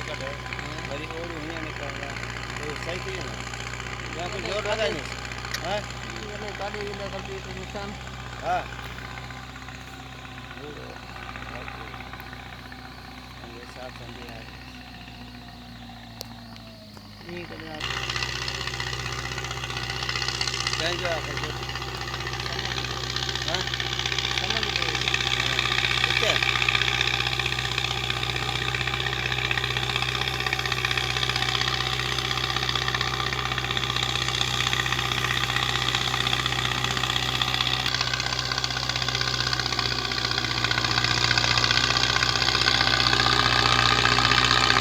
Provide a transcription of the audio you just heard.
કાઢે વળી ઓરું અહીંયા નીકળવા એવું સહી થયું ને ત્યાં કોઈ જોર લગાવી નહીં હા એને ગાડી વિના કરતી તો નુકસાન હા ये साफ संधि है ये कदर थैंक यू आप हाँ